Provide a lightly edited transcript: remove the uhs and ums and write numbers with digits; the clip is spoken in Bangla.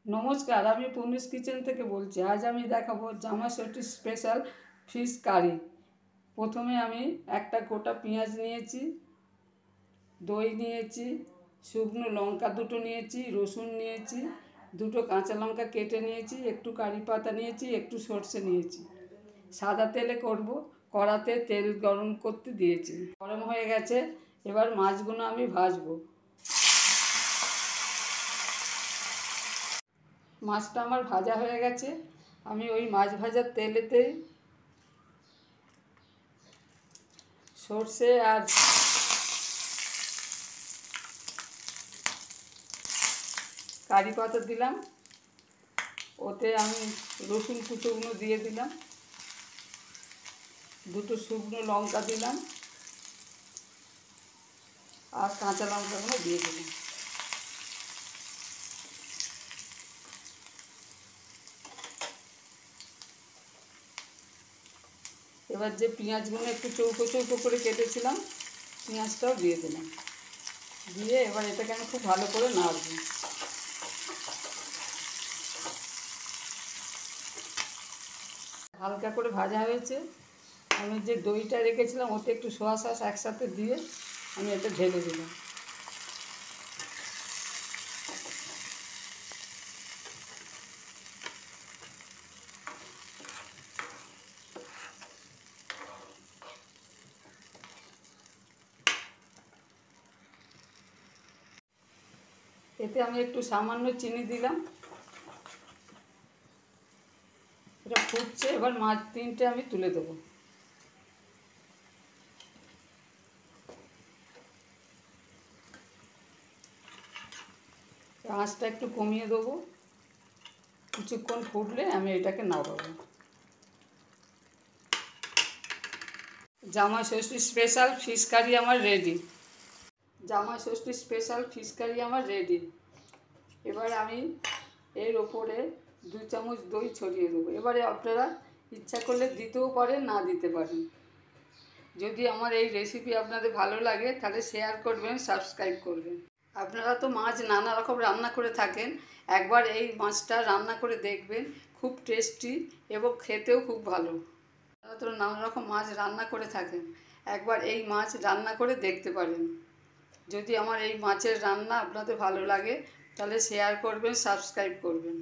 নমস্কার, আমি পুনিশ কিচেন থেকে বলছি। আজ আমি দেখাবো জামা ষষ্ঠী স্পেশাল ফিশ কারি। প্রথমে আমি একটা গোটা পেঁয়াজ নিয়েছি, দই নিয়েছি, শুকনো লঙ্কা দুটো নিয়েছি, রসুন নিয়েছি, দুটো কাঁচা লঙ্কা কেটে নিয়েছি, একটু কারি পাতা নিয়েছি, একটু সর্ষে নিয়েছি। সাদা তেলে করব। কড়াতে তেল গরম করতে দিয়েছি, গরম হয়ে গেছে। এবার মাছগুলো আমি ভাজবো। মাছটা আমার ভাজা হয়ে গেছে। আমি ওই মাছ ভাজার তেলেতে সর্ষে আর কারি পাতা দিলাম, ওতে আমি রসুন কুচোগুলো দিয়ে দিলাম, দুটো শুকনো লঙ্কা দিলাম আর কাঁচা লঙ্কাগুলো দিয়ে দিলাম। এবার যে পেঁয়াজগুলো একটু চৌকো চৌকো করে কেটেছিলাম, পেঁয়াজটাও দিয়ে দিলাম। দিয়ে এবার এটাকে আমি খুব ভালো করে নাড়ব। হালকা করে ভাজা হয়েছে। আমি যে দইটা রেখেছিলাম ওতে একটু সোয়া সস একসাথে দিয়ে আমি এটা ঢেলে দিলাম। এতে আমি একটু সামান্য চিনি দিলাম। এটা ফুটছে, এবার মাছ তিনটে আমি তুলে দেবো। আঁচটা একটু কমিয়ে দেবো। কিছুক্ষণ ফুটলে আমি এটাকে নামাবো। জামাই ষষ্ঠী স্পেশাল ফিশ কারি আমার রেডি। জামাই ষষ্ঠী স্পেশাল ফিশ কারি আমার রেডি। এবার আমি এর ওপরে 2 চামচ দই ছড়িয়ে দেবো। এবারে আপনারা ইচ্ছা করলে দিতেও পারেন, না দিতে পারেন। যদি আমার এই রেসিপি আপনাদের ভালো লাগে তাহলে শেয়ার করবেন, সাবস্ক্রাইব করবেন। আপনারা তো মাছ নানা রকম রান্না করে থাকেন, একবার এই মাছটা রান্না করে দেখবেন। খুব টেস্টি এবং খেতেও খুব ভালো। আপনারা তো নানা রকম মাছ রান্না করে থাকেন, একবার এই মাছ রান্না করে দেখতে পারেন। যদি আমার এই মাছের রান্না আপনাদের ভালো লাগে তাহলে শেয়ার করবেন, সাবস্ক্রাইব করবেন।